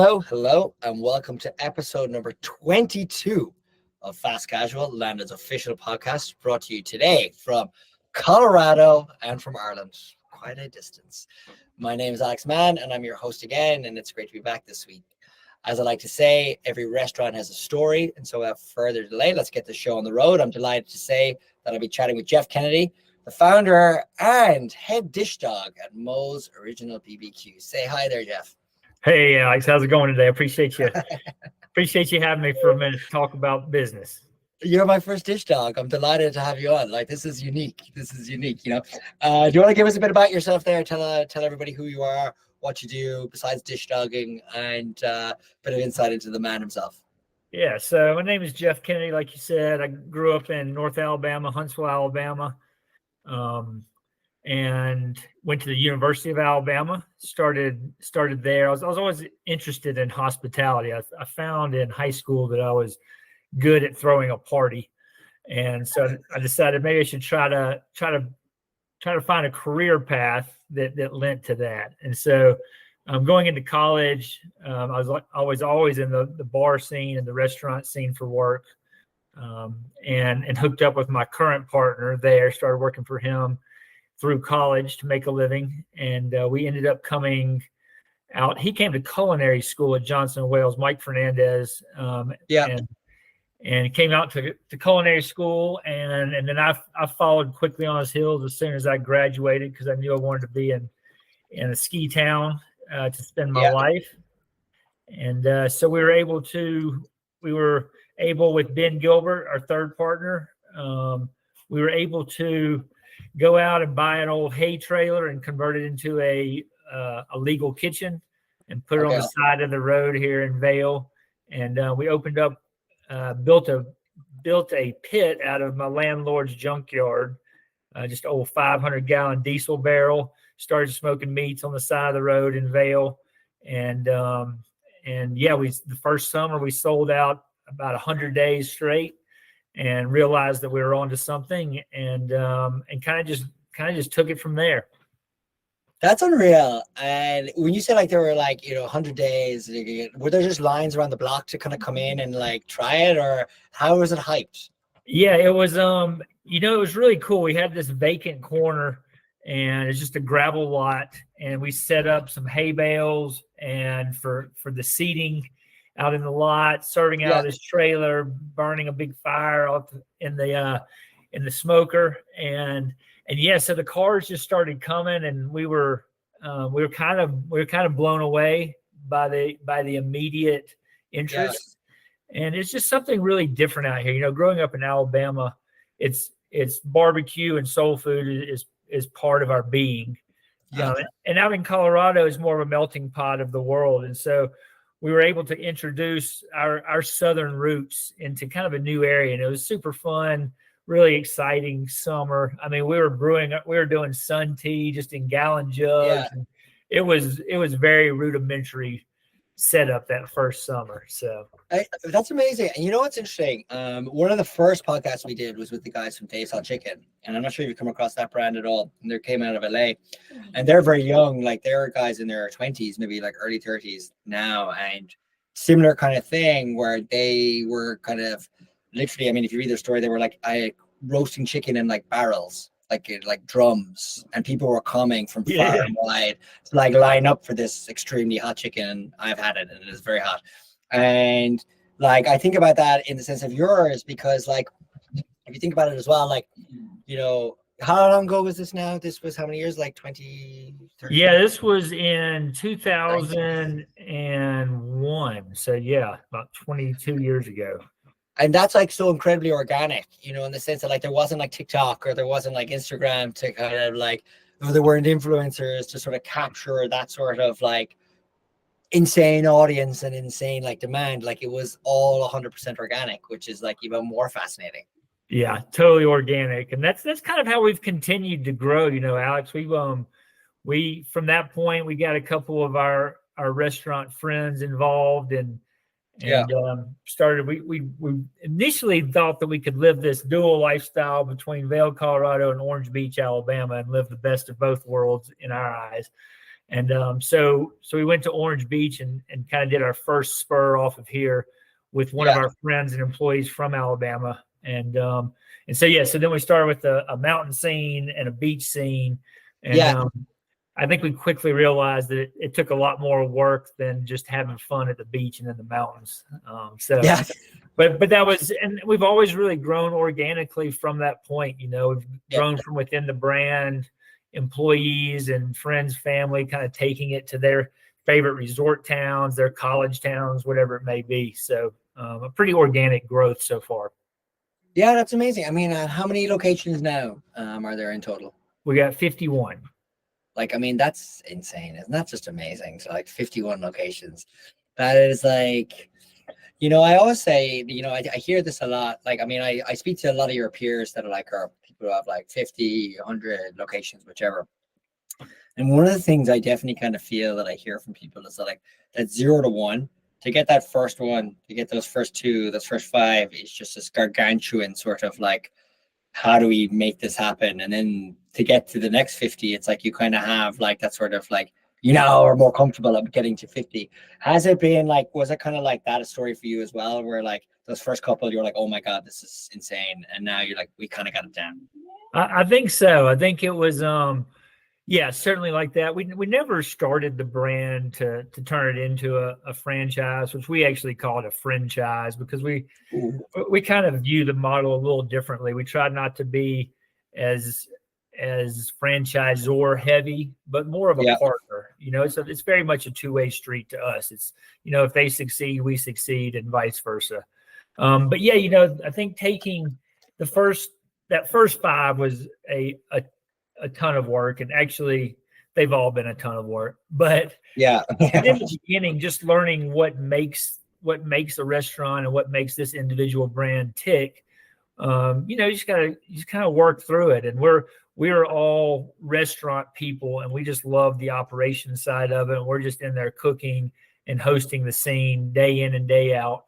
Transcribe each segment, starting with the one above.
Hello, and welcome to episode number 22 of Fast Casual, Landon's official podcast, brought to you today from Colorado and from Ireland. Quite a distance. My name is Alex Mann, and I'm your host again, and it's great to be back this week. As I like to say, every restaurant has a story, and so without further delay, let's get the show on the road. I'm delighted to say that I'll be chatting with Jeff Kennedy, the founder and head dish dog at Moe's Original BBQ. Say hi there, Jeff. Hey, Alex, how's it going today? Appreciate you having me for a minute to talk about business. You're my first dish dog. I'm delighted to have you on. Like, this is unique. Do you want to give us a bit about yourself there? Tell everybody who you are, what you do besides dish dogging, and a bit of insight into the man himself. Yeah, so my name is Jeff Kennedy. Like you said, I grew up in North Alabama, Huntsville, Alabama, and went to the University of Alabama. Started there. I was always interested in hospitality. I found in high school that I was good at throwing a party, and so I decided maybe I should try to find a career path that lent to that. And so going into college, I was always in the bar scene and the restaurant scene for work, and hooked up with my current partner there. Started working for him through college to make a living, and we ended up coming out. He came to culinary school at Johnson & Wales, Mike Fernandez, and came out to culinary school, and then I followed quickly on his heels as soon as I graduated, because I knew I wanted to be in a ski town to spend my life. And so we were able with Ben Gilbert, our third partner, we were able to go out and buy an old hay trailer and convert it into a legal kitchen and put it on the side of the road here in Vail. And we opened up, built a pit out of my landlord's junkyard, just an old 500-gallon diesel barrel. Started smoking meats on the side of the road in Vail. And the first summer we sold out about 100 days straight, and realized that we were onto something, and kind of just took it from there. That's unreal. And when you say like there were 100 days, were there just lines around the block to kind of come in and like try it, or how was it hyped? Yeah, it was it was really cool. We had this vacant corner, and it's just a gravel lot, and we set up some hay bales and for the seating out in the lot, serving out of this trailer, burning a big fire up in the smoker, and so the cars just started coming, and we were kind of blown away by the immediate interest. And it's just something really different out here. Growing up in Alabama, it's barbecue and soul food is part of our being. And out in Colorado is more of a melting pot of the world, and so we were able to introduce our southern roots into kind of a new area, and it was super fun, really exciting summer. I mean, we were doing sun tea just in gallon jugs. And it was very rudimentary setup that first summer. So that's amazing. And you know what's interesting? One of the first podcasts we did was with the guys from Dave's Hot Chicken, and I'm not sure if you've come across that brand at all. And they came out of LA, and they're very young, like they're guys in their 20s, maybe like early 30s now, and similar kind of thing where they were kind of literally, I mean, if you read their story, they were like roasting chicken in like barrels, like drums, and people were coming from far and wide to like line up for this extremely hot chicken. And I've had it, and it is very hot. And like I think about that in the sense of yours, because like if you think about it as well, like how long ago was this now? This was how many years? Like 20, 30? Yeah, this was in 2001. So about 22 years ago. And that's like so incredibly organic, in the sense that like there wasn't like TikTok or there wasn't like Instagram to kind of like, there weren't influencers to sort of capture that sort of like insane audience and insane like demand. Like it was all 100% organic, which is like even more fascinating. Yeah, totally organic. And that's kind of how we've continued to grow, Alex. We from that point, we got a couple of our restaurant friends involved, and started. We initially thought that we could live this dual lifestyle between Vail, Colorado, and Orange Beach, Alabama, and live the best of both worlds in our eyes. And so we went to Orange Beach and kind of did our first spur off of here with one of our friends and employees from Alabama. And so then we started with a mountain scene and a beach scene. And I think we quickly realized that it took a lot more work than just having fun at the beach and in the mountains. But that was, and we've always really grown organically from that point. You know, we've grown from within the brand, employees and friends, family, kind of taking it to their favorite resort towns, their college towns, whatever it may be. So a pretty organic growth so far. Yeah, that's amazing. I mean, how many locations now are there in total? We got 51. Like, I mean, that's insane. Isn't that just amazing? So like 51 locations. That is like, you know, I always say, you know, I hear this a lot. Like, I mean, I speak to a lot of your peers that are like, are people who have like 50, 100 locations, whichever. And one of the things I definitely kind of feel that I hear from people is that like that 0 to 1, to get that first one, to get those first 2, those first 5, is just this gargantuan sort of like, how do we make this happen? And then to get to the next 50, it's like you kind of have like that sort of like, you know, are more comfortable at getting to 50. Has it been like, was it kind of like that a story for you as well, where like those first couple, you're like, oh my God, this is insane. And now you're like, we kind of got it down. I think so. I think it was, certainly like that. We never started the brand to turn it into a franchise, which we actually call it a franchise because we kind of view the model a little differently. We try not to be as franchisor heavy, but more of a partner. You know, it's very much a two-way street to us. It's, you know, if they succeed, we succeed, and vice versa. But yeah, you know, I think taking that first 5 was a ton of work, and actually they've all been a ton of work. But in the beginning, just learning what makes a restaurant and what makes this individual brand tick. You know, you just kind of work through it. And we're all restaurant people, and we just love the operation side of it. And we're just in there cooking and hosting the scene day in and day out.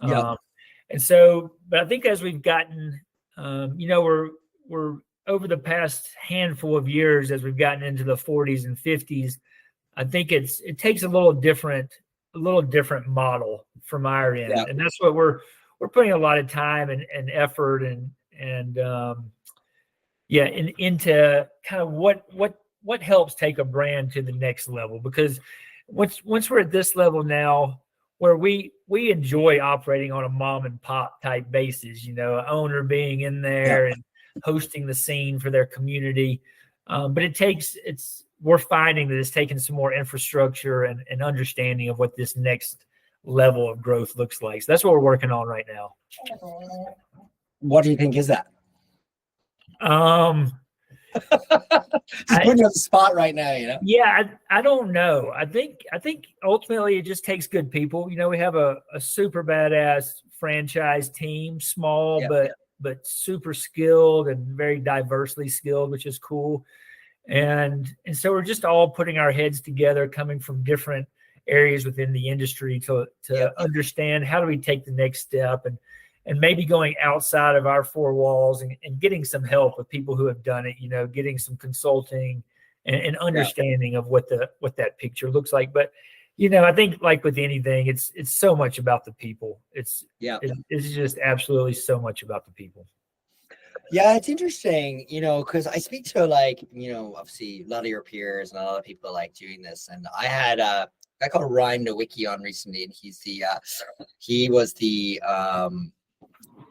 And so, but I think as we've gotten, you know, we're over the past handful of years, as we've gotten into the 40s and 50s, I think it takes a little different model from our end. And that's what we're putting a lot of time and effort into kind of what helps take a brand to the next level. Because once we're at this level now, where we enjoy operating on a mom and pop type basis, you know, owner being in there and hosting the scene for their community. But we're finding that it's taking some more infrastructure and understanding of what this next level of growth looks like. So that's what we're working on right now. What do you think is that? Just putting you on the spot right now, you know? Yeah, I don't know. I think ultimately it just takes good people. You know, we have a super badass franchise team, small but super skilled and very diversely skilled, which is cool. And so we're just all putting our heads together, coming from different areas within the industry to understand how do we take the next step and maybe going outside of our 4 walls and getting some help with people who have done it, you know, getting some consulting and understanding of what that picture looks like. But, you know, I think like with anything, it's so much about the people. It's just absolutely so much about the people. Yeah, it's interesting, you know, because I speak to like, you know, obviously a lot of your peers and a lot of people like doing this. And I had a guy called Ryan Nowicki on recently, and he was the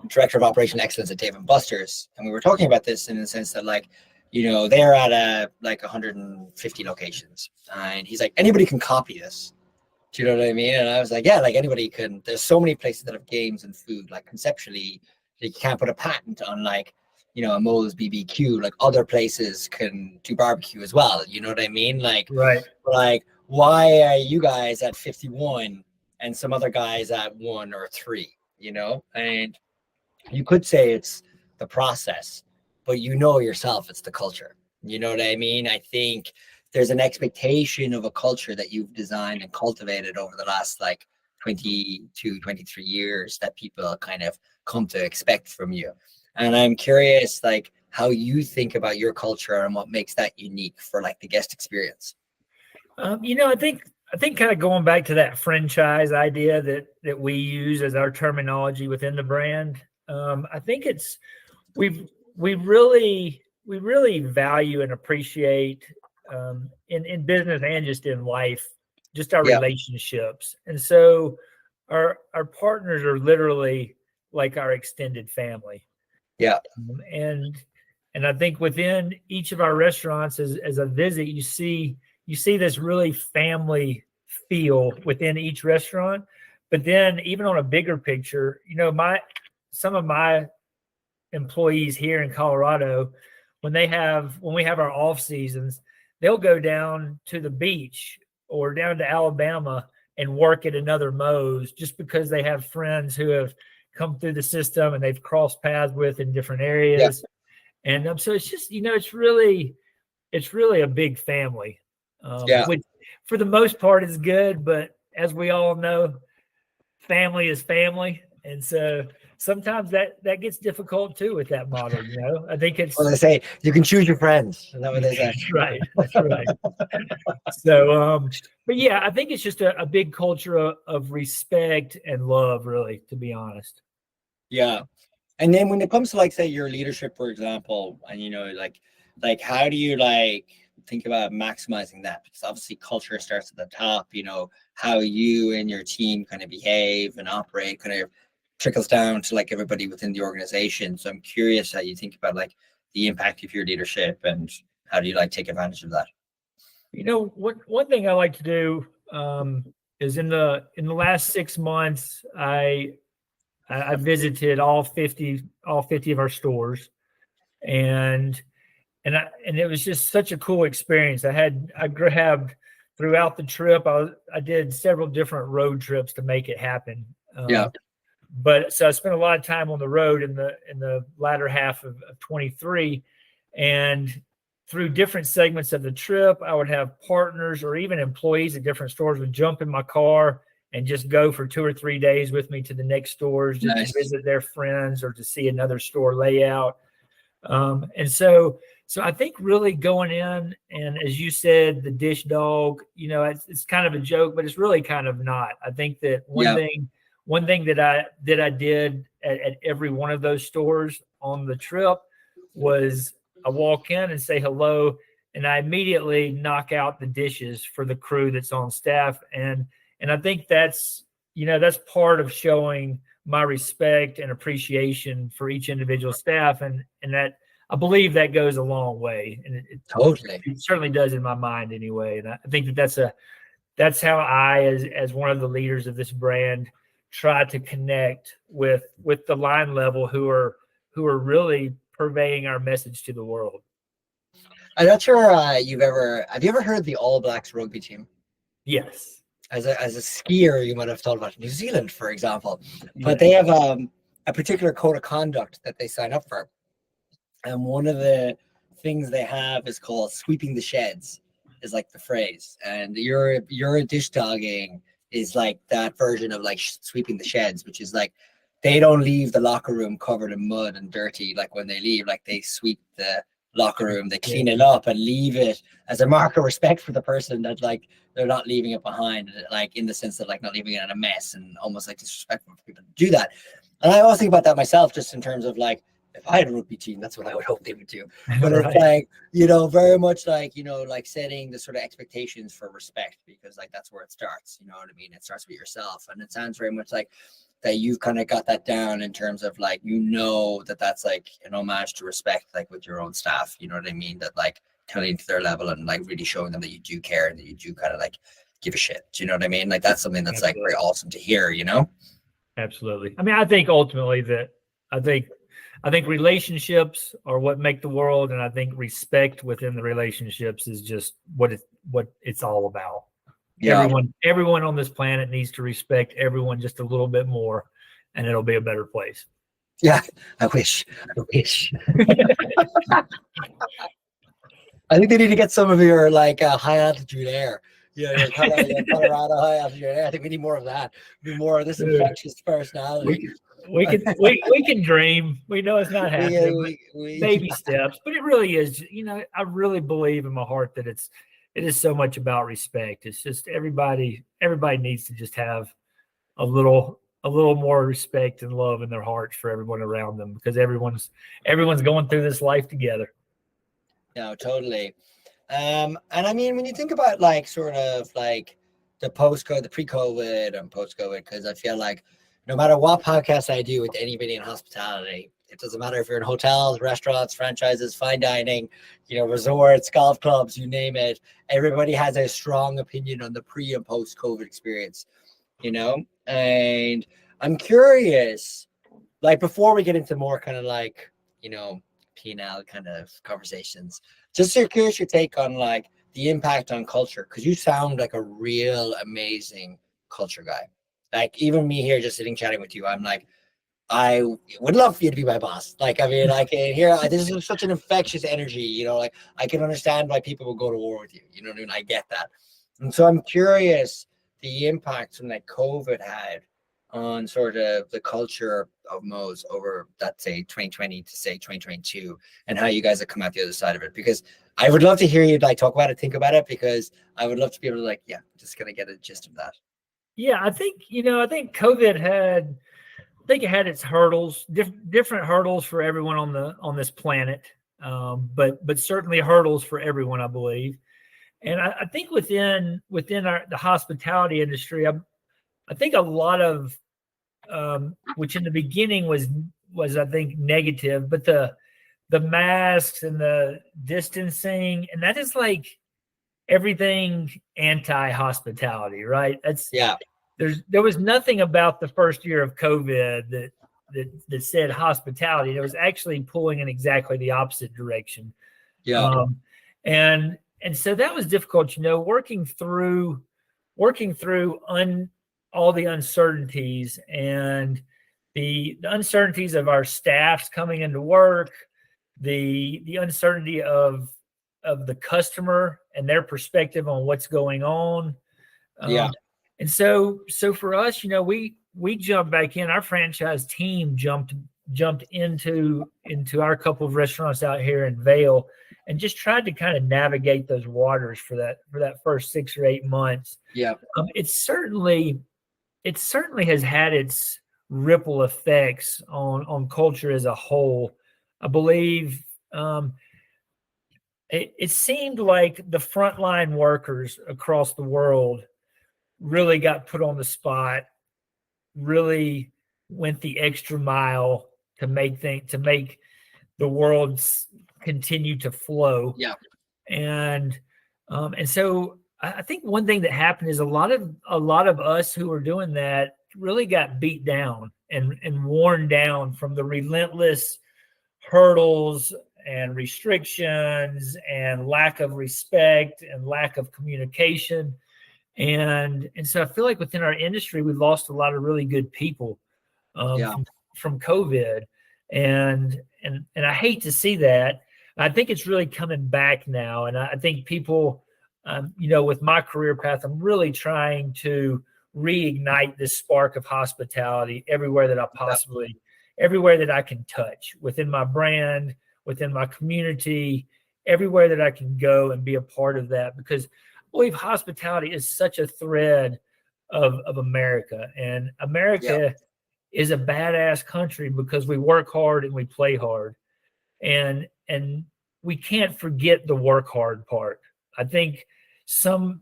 director of operational excellence at Dave & Buster's. And we were talking about this in the sense that like, you know, they're at like 150 locations. And he's like, anybody can copy this. Do you know what I mean? And I was like, yeah, like anybody can. There's so many places that have games and food. Like conceptually, you can't put a patent on like, you know, a Moe's BBQ. Like other places can do barbecue as well. You know what I mean? Like, right. Like, why are you guys at 51 and some other guys at 1 or 3? You know, and you could say it's the process, but you know yourself, it's the culture. You know what I mean? I think there's an expectation of a culture that you've designed and cultivated over the last like 22, 23 years that people kind of come to expect from you. And I'm curious, like, how you think about your culture and what makes that unique for like the guest experience. I think kind of going back to that franchise idea that we use as our terminology within the brand. I think we really value and appreciate in business and just in life, just our Yeah, relationships. And so our partners are literally like our extended family. yeah, And I think within each of our restaurants, as a visit, you see this really family feel within each restaurant. But then even on a bigger picture, my some of my employees here in Colorado, when we have our off seasons, they'll go down to the beach or down to Alabama and work at another Moe's just because they have friends who have come through the system and they've crossed paths with in different yeah, areas. And so it's just, it's really a big family, yeah. which for the most part is good. But as we all know, family is family. And so sometimes that gets difficult too with that model. I think Well, it's they say you can choose your friends. Is that what they say? that's right. That's right. So, but yeah, I think it's just a big culture of respect and love, really, to be honest. Yeah. And then when it comes to like say your leadership, for example, and like how do you like think about maximizing that? Because obviously culture starts at the top, how you and your team kind of behave and operate kind of trickles down to like everybody within the organization. So I'm curious how you think about like the impact of your leadership and how do you like take advantage of that? One thing I like to do is in the last 6 months, I visited all 50 of our stores, and and it was just such a cool experience. I grabbed throughout the trip. I did several different road trips to make it happen. Yeah. But so I spent a lot of time on the road in the latter half of 23, and through different segments of the trip, I would have partners or even employees at different stores would jump in my car and just go for 2 or 3 days with me to the next stores just to Nice. visit their friends or to see another store layout. And so I think really going in, and as you said, the dish dog, it's kind of a joke, but it's really kind of not. I think that Yeah. one thing that I did at every one of those stores on the trip was I walk in and say hello, and I immediately knock out the dishes for the crew that's on staff. And I think that's part of showing my respect and appreciation for each individual staff. And that I believe that goes a long way. And Totally. it certainly does in my mind anyway. And I think that's how I, as one of the leaders of this brand, try to connect with the line level who are really purveying our message to the world. I'm not sure have you ever heard of the All Blacks rugby team? Yes. As a skier, you might have thought about New Zealand, for example, but Yeah. they have a particular code of conduct that they sign up for. And one of the things they have is called sweeping the sheds, is like the phrase. And your dish dogging is like that version of like sweeping the sheds, which is like they don't leave the locker room covered in mud and dirty. Like when they leave, like they sweep the locker room, they clean it up and leave it as a mark of respect for the person that like they're not leaving it behind, like in the sense that like not leaving it in a mess and almost like disrespectful for people to do that. And I always think about that myself, just in terms of like, if I had a rugby team, that's what I would hope they would do. But Right. it's like, very much like, like setting the sort of expectations for respect, because like that's where it starts. You know what I mean? It starts with yourself. And it sounds very much like that you've kind of got that down in terms of like, that's like an homage to respect, like with your own staff. You know what I mean? That like telling to their level and like really showing them that you do care and that you do kind of like give a shit. Do you know what I mean? Like that's something that's like very awesome to hear, Absolutely. I mean, I think ultimately I think relationships are what make the world, and I think respect within the relationships is just what it's all about. Yeah. Everyone on this planet needs to respect everyone just a little bit more, and it'll be a better place. Yeah, I wish. I think they need to get some of your like high altitude air. Yeah, your Colorado high altitude air. I think we need more of that. We need more of this infectious personality. We can dream. We know it's not happening. Baby steps, but it really is. I really believe in my heart that it's it is so much about respect. It's just everybody needs to just have a little more respect and love in their hearts for everyone around them, because everyone's going through this life together. No, totally. And I mean, when you think about like sort of like the post-COVID, the pre-COVID and post-COVID, because I feel like no matter what podcast I do with anybody in hospitality, it doesn't matter if you're in hotels, restaurants, franchises, fine dining, resorts, golf clubs, you name it. Everybody has a strong opinion on the pre and post-COVID experience, And I'm curious, like before we get into more kind of like, P&L kind of conversations, just so curious your take on like the impact on culture, because you sound like a real amazing culture guy. Like even me here just sitting chatting with you, I'm like, I would love for you to be my boss. Like, I mean, I can hear this is such an infectious energy, like I can understand why people will go to war with you. You know what I mean? I get that. And so I'm curious the impact from like COVID had on sort of the culture of Moe's over that say 2020 to say 2022, and how you guys have come out the other side of it. Because I would love to hear you like talk about it, think about it, because I would love to be able to like, yeah, just gonna get a gist of that. Yeah, I think COVID had, I think it had its hurdles, different hurdles for everyone on this planet, but certainly hurdles for everyone, I believe. And I think within the hospitality industry, I think a lot of which in the beginning was I think negative, but the masks and the distancing, and that is like everything anti-hospitality, right? Yeah. There was nothing about the first year of COVID that said hospitality. It was actually pulling in exactly the opposite direction. Yeah. And so that was difficult, working through all the uncertainties, and the uncertainties of our staffs coming into work, the uncertainty of the customer and their perspective on what's going on. Yeah. And so for us, we jumped back in. Our franchise team jumped into our couple of restaurants out here in Vail, and just tried to kind of navigate those waters for that first 6 or 8 months. Yeah. It certainly has had its ripple effects on culture as a whole. I believe it seemed like the frontline workers across the world really got put on the spot, really went the extra mile to make the world continue to flow. Yeah. And so I think one thing that happened is a lot of us who were doing that really got beat down and worn down from the relentless hurdles and restrictions and lack of respect and lack of communication. And so I feel like within our industry, we lost a lot of really good people from COVID. And I hate to see that. I think it's really coming back now. And I think people, with my career path, I'm really trying to reignite this spark of hospitality everywhere that I can touch, within my brand, within my community, everywhere that I can go and be a part of that, because I believe hospitality is such a thread of America, and America is a badass country because we work hard and we play hard, and we can't forget the work hard part. I think some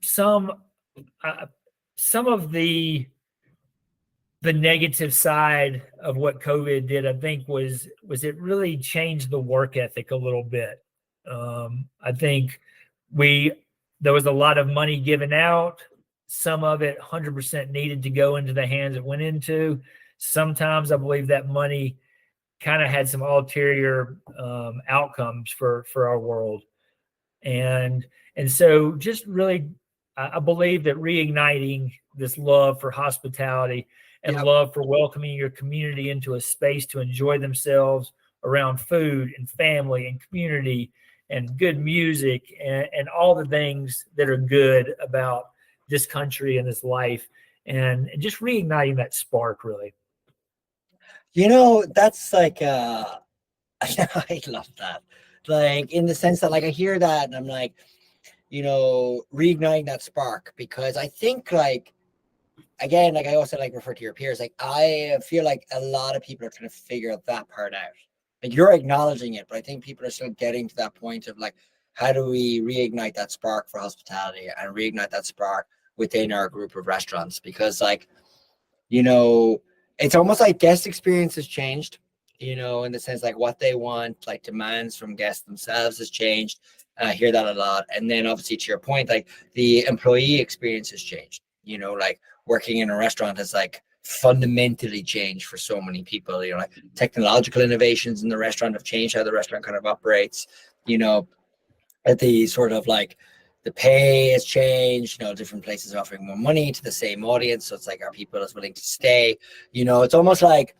of the negative side of what COVID did, I think, was it really changed the work ethic a little bit. I think there was a lot of money given out. Some of it 100% needed to go into the hands it went into. Sometimes I believe that money kind of had some ulterior outcomes for our world. And so just really, I believe that reigniting this love for hospitality and love for welcoming your community into a space to enjoy themselves around food and family and community and good music and all the things that are good about this country and this life, and just reigniting that spark, really. That's like I love that. Like in the sense that like I hear that and I'm like, reigniting that spark, because I think like, again, like I also like refer to your peers, like I feel like a lot of people are trying to figure that part out. Like you're acknowledging it, but I think people are still getting to that point of like, how do we reignite that spark for hospitality and reignite that spark within our group of restaurants? Because like, it's almost like guest experience has changed, in the sense like what they want, like demands from guests themselves has changed. I hear that a lot. And then obviously to your point, like the employee experience has changed, like working in a restaurant has like fundamentally changed for so many people, like technological innovations in the restaurant have changed how the restaurant kind of operates, at the sort of like the pay has changed, different places are offering more money to the same audience. So it's like, are people as willing to stay? It's almost like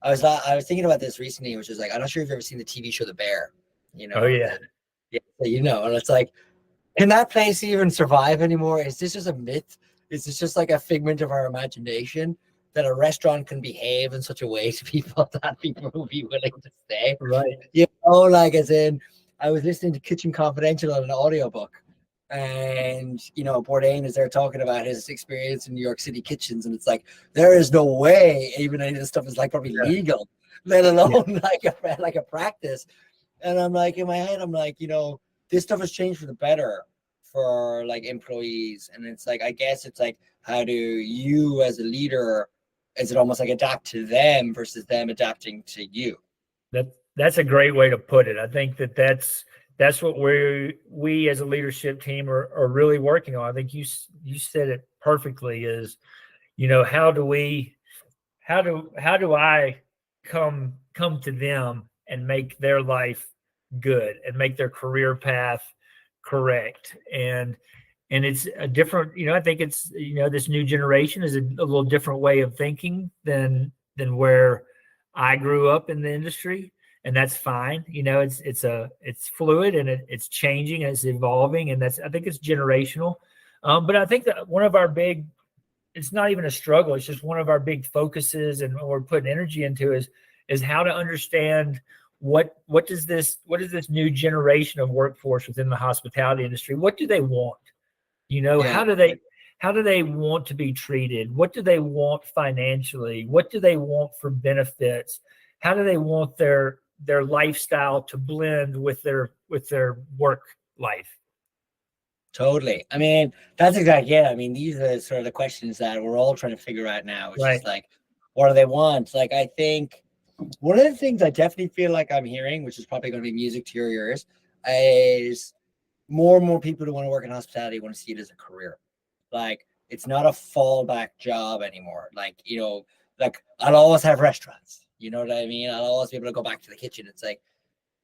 I was thinking about this recently, which is like, I'm not sure if you've ever seen the TV show The Bear, Oh yeah. and it's like, can that place even survive anymore? Is this just a myth? Is this just like a figment of our imagination that a restaurant can behave in such a way to people that people will be willing to stay? Right. Like as in, I was listening to Kitchen Confidential on an audiobook, and Bourdain is there talking about his experience in New York City kitchens, and it's like, there is no way even any of this stuff is like probably legal, let alone like a practice. And I'm like, in my head, I'm like, this stuff has changed for the better for like employees. And it's like, I guess it's like, how do you as a leader, is it almost like adapt to them versus them adapting to you? That's a great way to put it. I think that's what we as a leadership team are really working on. I think you said it perfectly. Is how do I come to them and make their life good and make their career path correct, and it's a different, I think it's, this new generation is a little different way of thinking than where I grew up in the industry, and that's fine. It's fluid, and it's changing, and it's evolving, and I think it's generational. But I think that one of our big, it's not even a struggle, it's just one of our big focuses, and what we're putting energy into is how to understand what is this new generation of workforce within the hospitality industry. What do they want? How do they want to be treated? What do they want financially? What do they want for benefits? How do they want their lifestyle to blend with their work life? Totally. I mean, that's exactly it. I mean, these are sort of the questions that we're all trying to figure out now, which is like, what do they want? Like, I think one of the things I definitely feel like I'm hearing, which is probably going to be music to your ears, is more and more people who want to work in hospitality want to see it as a career. Like, it's not a fallback job anymore. Like, like I'll always have restaurants. You know what I mean? I'll always be able to go back to the kitchen. It's like,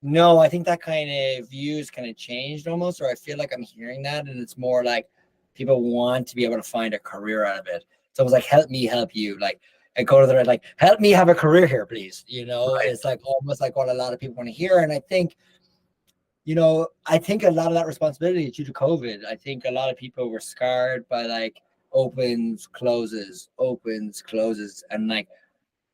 no, I think that kind of views kind of changed almost, or I feel like I'm hearing that, and it's more like people want to be able to find a career out of it. So it was like, help me help you. Like, and go to the like, help me have a career here, please. It's like almost like what a lot of people want to hear. And I think, I think a lot of that responsibility is due to COVID. I think a lot of people were scarred by like opens, closes, and like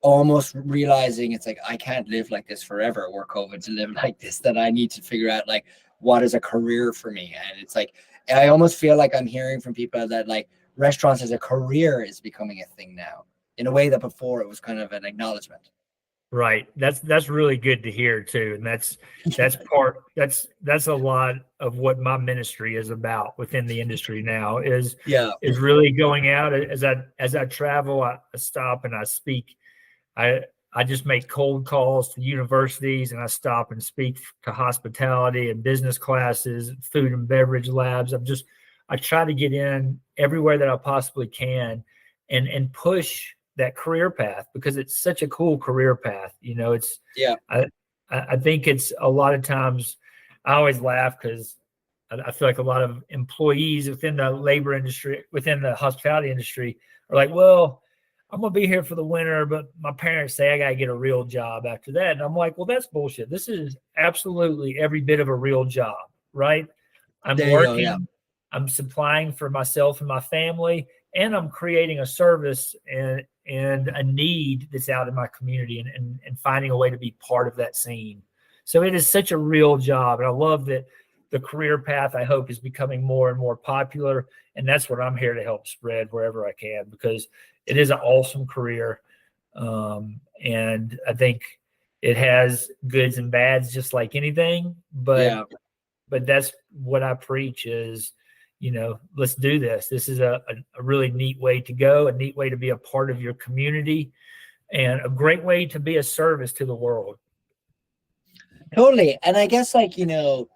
almost realizing it's like, I can't live like this forever, were COVID to live like this, that I need to figure out like, what is a career for me? And it's like, I almost feel like I'm hearing from people that like restaurants as a career is becoming a thing now, in a way that before it was kind of an acknowledgement. Right. That's really good to hear too. And that's a lot of what my ministry is about within the industry now is really going out as I travel, I stop and I speak. I just make cold calls to universities, and I stop and speak to hospitality and business classes, food and beverage labs. I try to get in everywhere that I possibly can and push that career path, because it's such a cool career path. I think it's a lot of times, I always laugh because I feel like a lot of employees within the labor industry, within the hospitality industry, are like, well, I'm going to be here for the winter, but my parents say I got to get a real job after that. And I'm like, well, that's bullshit. This is absolutely every bit of a real job, right? I'm working, I'm supplying for myself and my family, and I'm creating a service and a need that's out in my community, and finding a way to be part of that scene. So it is such a real job. And I love that the career path, I hope, is becoming more and more popular. And that's what I'm here to help spread wherever I can, because it is an awesome career. And I think it has goods and bads, just like anything. But that's what I preach is, let's do this. This is a really neat way to go, a neat way to be a part of your community, and a great way to be a service to the world. Totally. And I guess on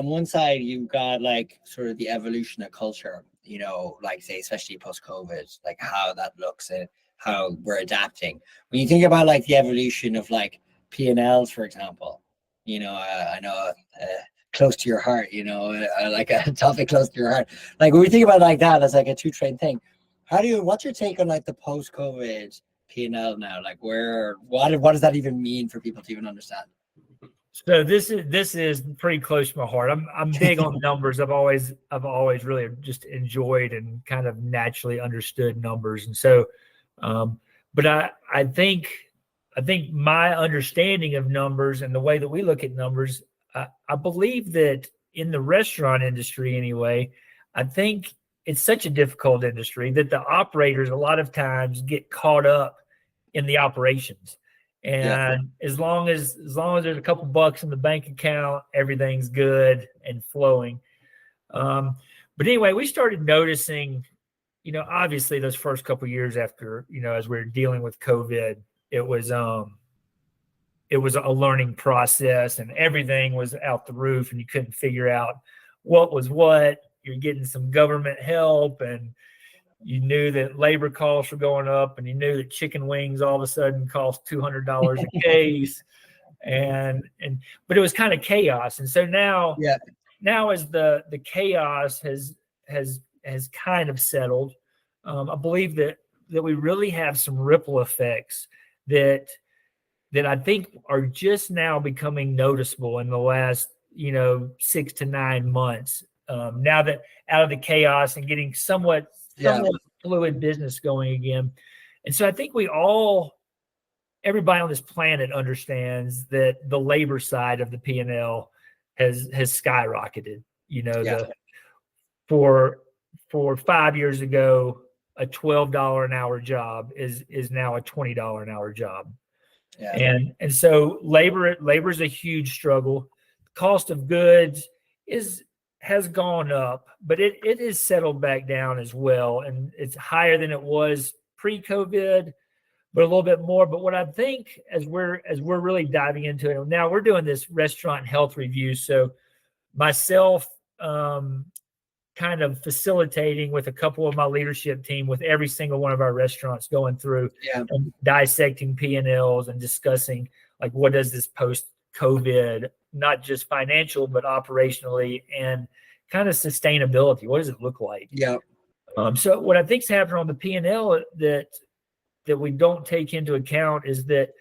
one side you've got like sort of the evolution of culture, like say especially post-COVID, like how that looks and how we're adapting. When you think about like the evolution of like P&Ls, for example, I know close to your heart, like a topic close to your heart. Like when we think about it like that, as like a two-train thing, what's your take on like the post-COVID P&L now? Like what does that even mean for people to even understand? So this is pretty close to my heart. I'm big on numbers. I've always really just enjoyed and kind of naturally understood numbers. And so, but I think my understanding of numbers and the way that we look at numbers, I believe that in the restaurant industry anyway, I think it's such a difficult industry that the operators a lot of times get caught up in the operations. And as long as there's a couple bucks in the bank account, everything's good and flowing. But anyway, we started noticing, obviously those first couple of years after, as we were dealing with COVID, it was a learning process and everything was out the roof and you couldn't figure out what was what. You're getting some government help and you knew that labor costs were going up and you knew that chicken wings all of a sudden cost $200 a case. But it was kind of chaos. And so now as the chaos has kind of settled, I believe that we really have some ripple effects that I think are just now becoming noticeable in the last, 6 to 9 months. Now that out of the chaos and getting somewhat fluid business going again. And so I think everybody on this planet understands that the labor side of the P&L has skyrocketed. For 5 years ago, a $12 an hour job is now a $20 an hour job. Yeah. And so labor is a huge struggle. Cost of goods has gone up, but it is settled back down as well. And it's higher than it was pre-COVID, but a little bit more. But what I think as we're really diving into it now, we're doing this restaurant health review. So myself, kind of facilitating with a couple of my leadership team with every single one of our restaurants, going through and dissecting P&Ls and discussing like, what does this post-COVID, not just financial, but operationally and kind of sustainability, what does it look like? So what I think's happening on the P&L that we don't take into account is that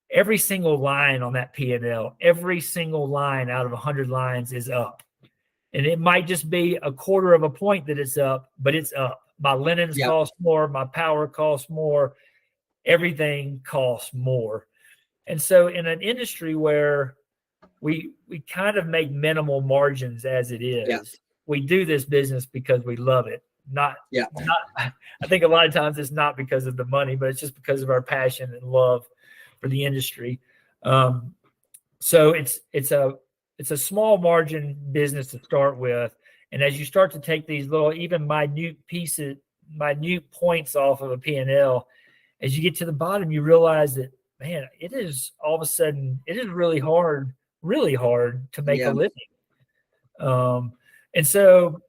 every single line on that P&L, every single line out of 100 lines is up. And it might just be a quarter of a point that it's up, but it's up. My linens cost more. My power costs more. Everything costs more. And so in an industry where we kind of make minimal margins as it is, we do this business because we love it. Not, I think a lot of times it's not because of the money, but it's just because of our passion and love for the industry. So it's a small margin business to start with. And as you start to take these little, even minute points off of a P&L, as you get to the bottom, you realize that, man, it is all of a sudden, it is really hard to make a living. And so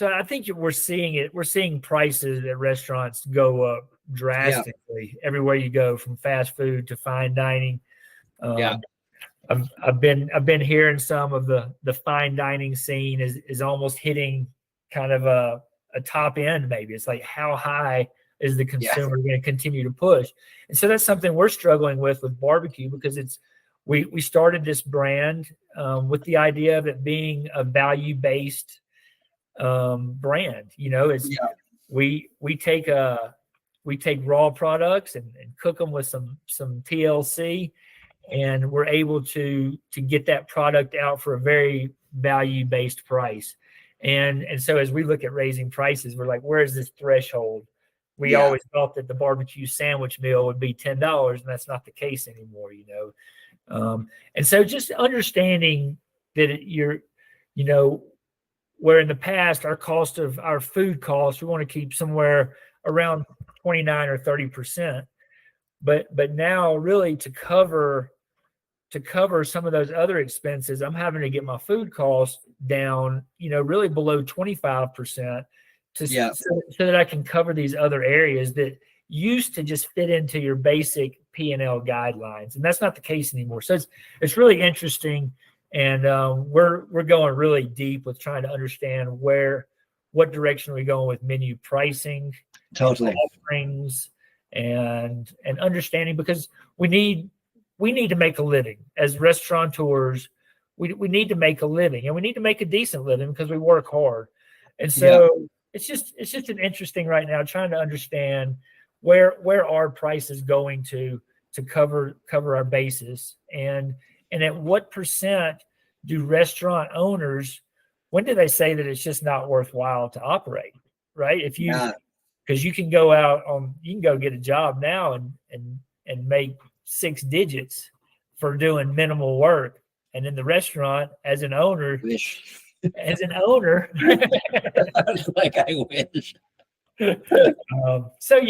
I think we're seeing prices at restaurants go up drastically everywhere you go, from fast food to fine dining. I've been hearing some of the fine dining scene is almost hitting kind of a top end. Maybe it's like, how high is the consumer going to continue to push? And so that's something we're struggling with barbecue, because we started this brand with the idea of it being a value-based brand. We take raw products and cook them with some TLC, and we're able to get that product out for a very, value-based price. And so as we look at raising prices, we're like, where is this threshold? We always thought that the barbecue sandwich meal would be $10, and that's not the case anymore, and so just understanding that where in the past our food costs, we want to keep somewhere around 29 or 30%, but now really to cover some of those other expenses, I'm having to get my food costs down, really below 25% so that I can cover these other areas that used to just fit into your basic P&L guidelines. And that's not the case anymore. So it's really interesting. And we're going really deep with trying to understand what direction we're going with menu pricing, totally, offerings, and understanding, because we need to make a living as restaurateurs. We need to make a living, and we need to make a decent living because we work hard. And so it's just an interesting right now trying to understand where our price is going to cover our basis, and at what percent do restaurant owners, when do they say that it's just not worthwhile to operate, right? Because you can go get a job now and make 6 digits for doing minimal work, and in the restaurant as an owner, like I wish. So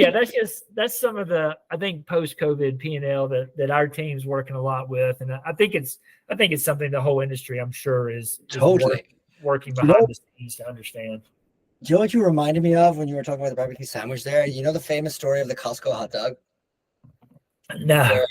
that's some of the, I think, post-COVID P&L that our team's working a lot with, and I think it's something the whole industry, I'm sure, is totally working behind the scenes to understand. Do you know what you reminded me of when you were talking about the barbecue sandwich there? You know the famous story of the Costco hot dog? No. Where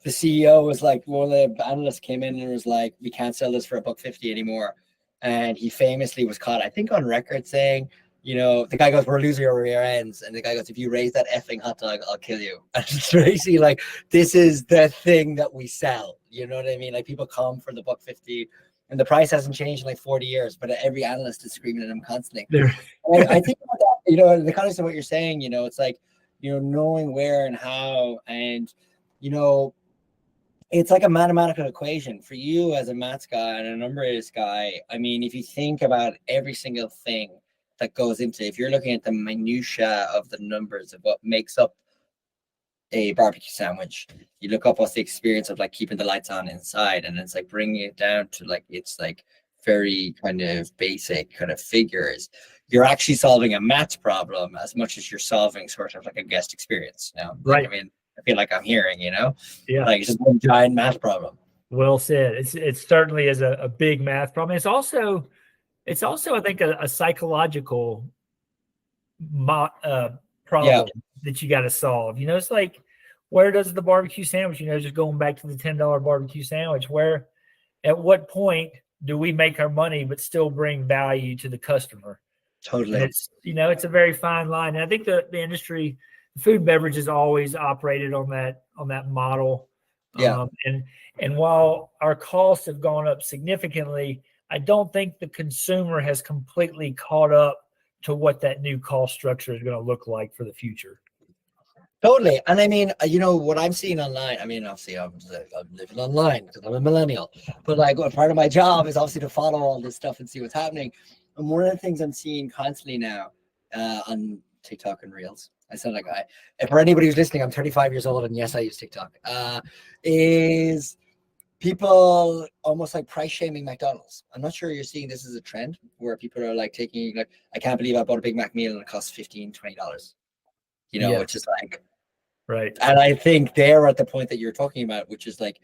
the CEO was like, one of the analysts came in and was like, we can't sell this for $1.50 anymore. And he famously was caught, I think, on record saying, the guy goes, we're losing our rear ends. And the guy goes, if you raise that effing hot dog, I'll kill you. And it's basically like, this is the thing that we sell. You know what I mean? Like, people come for the $1.50, and the price hasn't changed in like 40 years, but every analyst is screaming at him constantly. I think about that, in the context of what you're saying, it's like, knowing where and how, and, it's like a mathematical equation for you as a maths guy and a numbers guy. I mean, if you think about every single thing that goes into, if you're looking at the minutia of the numbers of what makes up a barbecue sandwich, you look up what's the experience of like keeping the lights on inside, and it's like bringing it down to like, it's like very kind of basic kind of figures. You're actually solving a maths problem as much as you're solving sort of like a guest experience now. Right. I mean, I feel like I'm hearing, Yeah. like it's just one giant math problem. Well said. It certainly is a big math problem. It's also I think a psychological problem that you got to solve. It's like, where does the barbecue sandwich, just going back to the $10 barbecue sandwich, at what point do we make our money but still bring value to the customer? Totally. And it's a very fine line. And I think the industry, food and beverage, has always operated on that model. Yeah. And while our costs have gone up significantly, I don't think the consumer has completely caught up to what that new cost structure is going to look like for the future. Totally. And I mean, what I'm seeing online, I mean, obviously I'm living online because I'm a millennial, but like part of my job is obviously to follow all this stuff and see what's happening. And one of the things I'm seeing constantly now on TikTok and Reels, I sound like for anybody who's listening, I'm 35 years old, and yes, I use TikTok, is people almost like price shaming McDonald's. I'm not sure you're seeing this as a trend where people are like taking, like, I can't believe I bought a Big Mac meal and it costs $15-$20. Which is like, right. And I think they're at the point that you're talking about, which is like,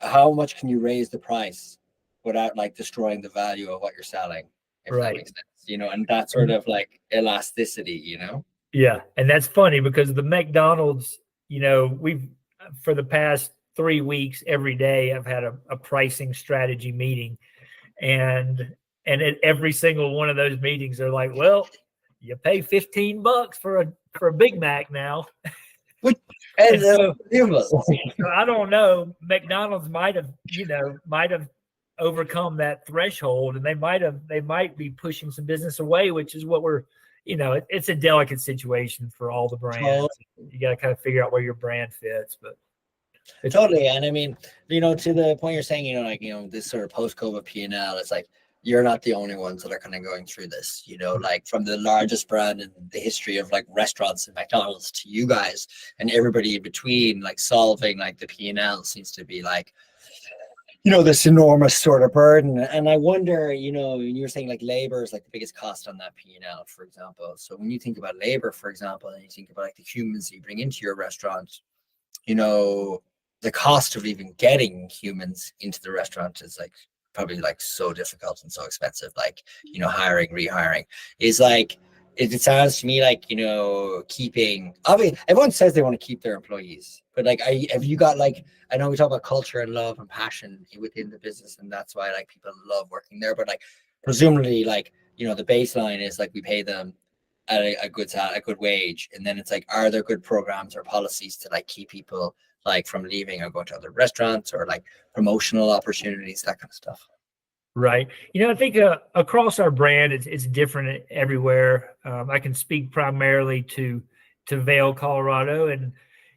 how much can you raise the price without like destroying the value of what you're selling? If that makes sense, and that sort of like elasticity, Yeah. And that's funny because the McDonald's, we've, for the past 3 weeks, every day I've had a pricing strategy meeting, and at every single one of those meetings, they're like, well, you pay $15 for a Big Mac now. And so, I don't know, McDonald's might have overcome that threshold, and they might be pushing some business away, which is what we're, it's a delicate situation for all the brands. You got to kind of figure out where your brand fits, but totally. And I mean, to the point you're saying, this sort of post-COVID P&L, it's like, you're not the only ones that are kind of going through this, like from the largest brand in the history of like restaurants and McDonald's to you guys and everybody in between, like solving like the P&L seems to be like, this enormous sort of burden. And I wonder, when you're saying like labor is like the biggest cost on that P&L, for example. So when you think about labor, for example, and you think about like the humans you bring into your restaurant, the cost of even getting humans into the restaurant is like probably like so difficult and so expensive. Like, hiring, rehiring is like, it sounds to me like, keeping, obviously everyone says they want to keep their employees, but like, have you got like, I know we talk about culture and love and passion within the business, and that's why like people love working there, but like presumably like, the baseline is like we pay them at a good wage, and then it's like, are there good programs or policies to like keep people like from leaving or going to other restaurants, or like promotional opportunities, that kind of stuff? Right. I think across our brand, it's different everywhere. I can speak primarily to Vail, Colorado, and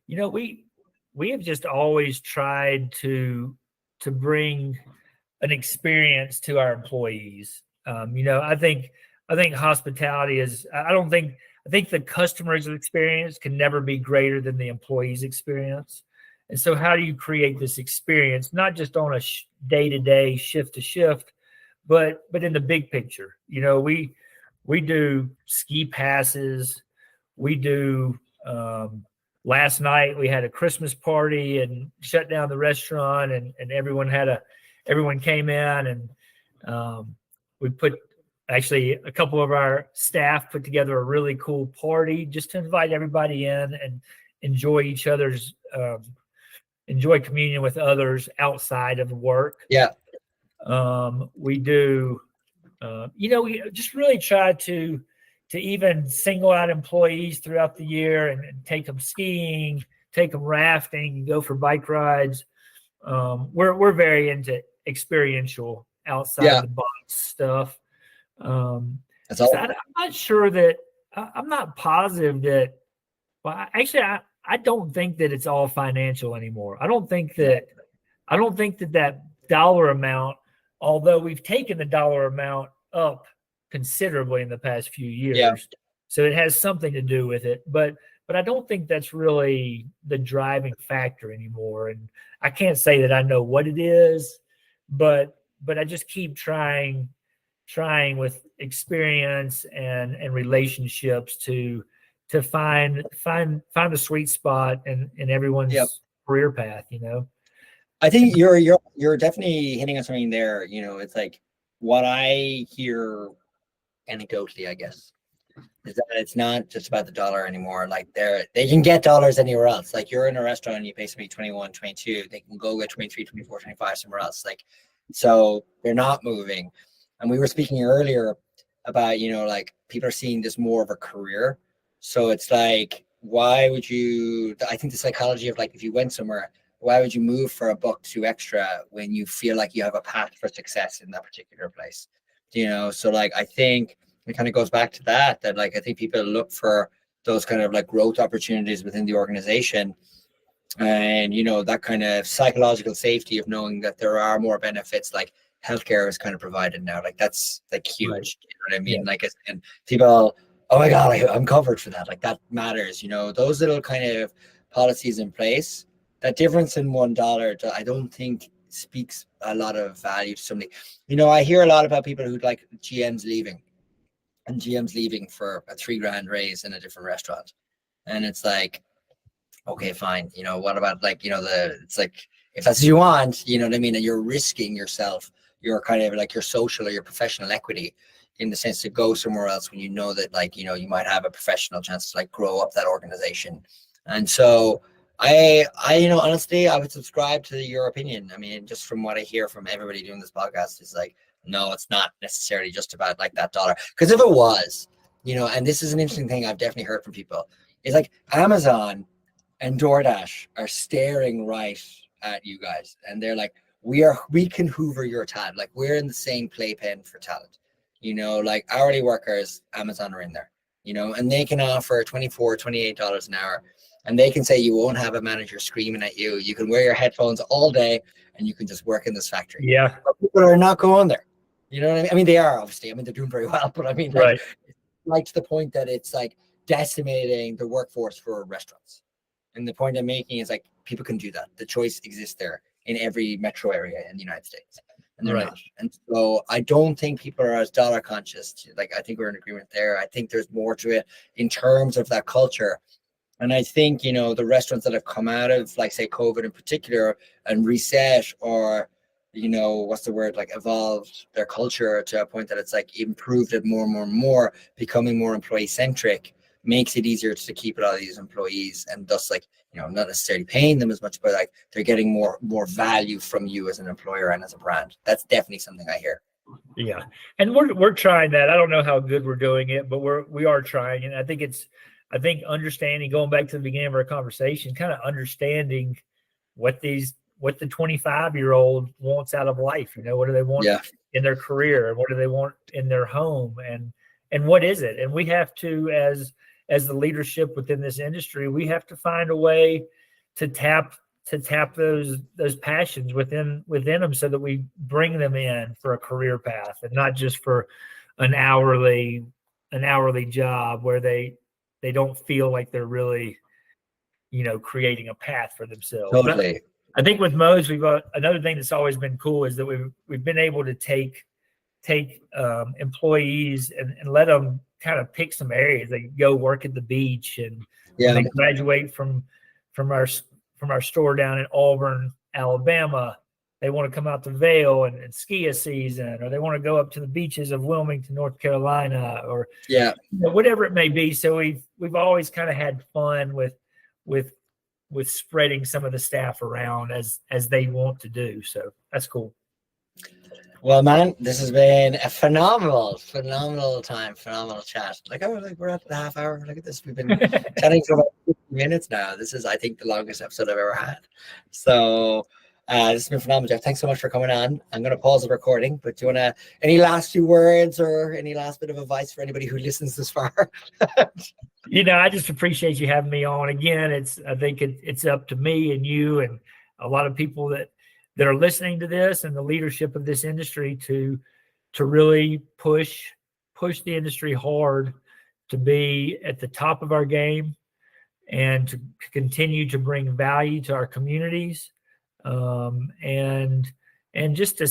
we have just always tried to bring an experience to our employees. I think hospitality is. I think the customer's experience can never be greater than the employee's experience. And so how do you create this experience, not just on a day-to-day, shift-to-shift, but in the big picture? We do ski passes. We do, last night we had a Christmas party and shut down the restaurant, and everyone came in, and we actually a couple of our staff put together a really cool party just to invite everybody in and enjoy each other's, enjoy communion with others outside of work. Yeah. We do, we just really try to even single out employees throughout the year and take them skiing, take them rafting, go for bike rides. We're very into experiential, outside the box stuff. That's all. So I'm not sure that I'm not positive that. Well, actually, I don't think that it's all financial anymore. I don't think that that dollar amount, although we've taken the dollar amount up considerably in the past few years, so it has something to do with it. But I don't think that's really the driving factor anymore. And I can't say that I know what it is, but I just keep trying with experience and relationships to find the sweet spot in everyone's career path. I think you're definitely hitting on something there. It's like what I hear anecdotally, I guess, is that it's not just about the dollar anymore. Like they can get dollars anywhere else. Like you're in a restaurant and you pay somebody 21, 22, they can go get 23, 24, 25 somewhere else. Like, so they're not moving. And we were speaking earlier about, like people are seeing this more of a career. So it's like, why would you, I think the psychology of like, if you went somewhere, why would you move for $1, 2 extra when you feel like you have a path for success in that particular place? So like, I think it kind of goes back to that like, I think people look for those kind of like growth opportunities within the organization. And, that kind of psychological safety of knowing that there are more benefits, like healthcare is kind of provided now. Like that's like huge. Right. You know what I mean? Yeah. Like, and people, oh my God, I'm covered for that. Like that matters, those little kind of policies in place. That difference in $1, I don't think speaks a lot of value to somebody. I hear a lot about people who like GMs leaving for a $3,000 raise in a different restaurant. And it's like, okay, fine. What about like, it's like, if that's what you want, you know what I mean? And you're risking yourself, your kind of like your social or your professional equity in the sense to go somewhere else when you know that like, you might have a professional chance to like grow up that organization. And so I honestly, I would subscribe to your opinion. I mean, just from what I hear from everybody doing this podcast is like, no, it's not necessarily just about like that dollar. Because if it was, and this is an interesting thing I've definitely heard from people, is like Amazon and DoorDash are staring right at you guys. And they're like, we can hoover your talent. Like we're in the same playpen for talent. Like hourly workers, Amazon are in there, and they can offer $24, $28 an hour. And they can say you won't have a manager screaming at you. You can wear your headphones all day and you can just work in this factory. Yeah. But people are not going there. You know what I mean? I mean, they are obviously. I mean, they're doing very well, but I mean, Right. like to the point that it's like decimating the workforce for restaurants. And the point I'm making is like people can do that. The choice exists there in every metro area in the United States, and they're Right. not. And so I don't think people are as dollar conscious. Like I think we're in agreement there. I think there's more to it in terms of that culture. And I think, you know, the restaurants that have come out of, like, say, COVID in particular and reset or, you know, what's the word, like evolved their culture to a point that it's like improved it more and more and more, becoming more employee centric, makes it easier to keep a lot of these employees and thus, like, you know, not necessarily paying them as much, but like they're getting more value from you as an employer and as a brand. That's definitely something I hear. Yeah. And we're trying that. I don't know how good we're doing it, but we are trying. And I think understanding, going back to the beginning of our conversation, kind of understanding what the 25-year-old wants out of life. You know, what do they want in their career, and what do they want in their home, and what is it? And we have to, as the leadership within this industry, we have to find a way to tap those passions within them, so that we bring them in for a career path and not just for an hourly job where they don't feel like they're really, you know, creating a path for themselves. Totally. But I think with Moe's, we've another thing that's always been cool is that we've been able to take employees and let them kind of pick some areas. They go work at the beach, and when they graduate from our store down in Auburn, Alabama, they want to come out to Vail and ski a season, or they want to go up to the beaches of Wilmington, North Carolina, or you know, whatever it may be. So we've always kind of had fun with spreading some of the staff around as they want to do. So that's cool. Well, man, this has been a phenomenal time, phenomenal chat. Like, we're at the half hour. Look at this. We've been chatting for about 50 minutes now. This is, I think, the longest episode I've ever had. So this has been phenomenal, Jeff. Thanks so much for coming on. I'm going to pause the recording, but do you want to, any last few words or any last bit of advice for anybody who listens this far? You know, I just appreciate you having me on. Again, I think it's up to me and you and a lot of people that are listening to this and the leadership of this industry to really push the industry hard to be at the top of our game and to continue to bring value to our communities, and just the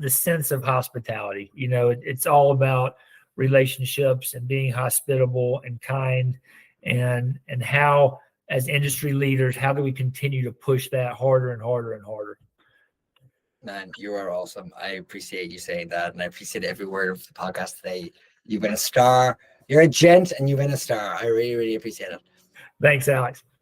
sense of hospitality. You know, it's all about relationships and being hospitable and kind, and how, as industry leaders, how do we continue to push that harder and harder and harder? Man, you are awesome. I appreciate you saying that, and I appreciate every word of the podcast today. You've been a star. You're a gent, and you've been a star. I really, really appreciate it. Thanks, Alex.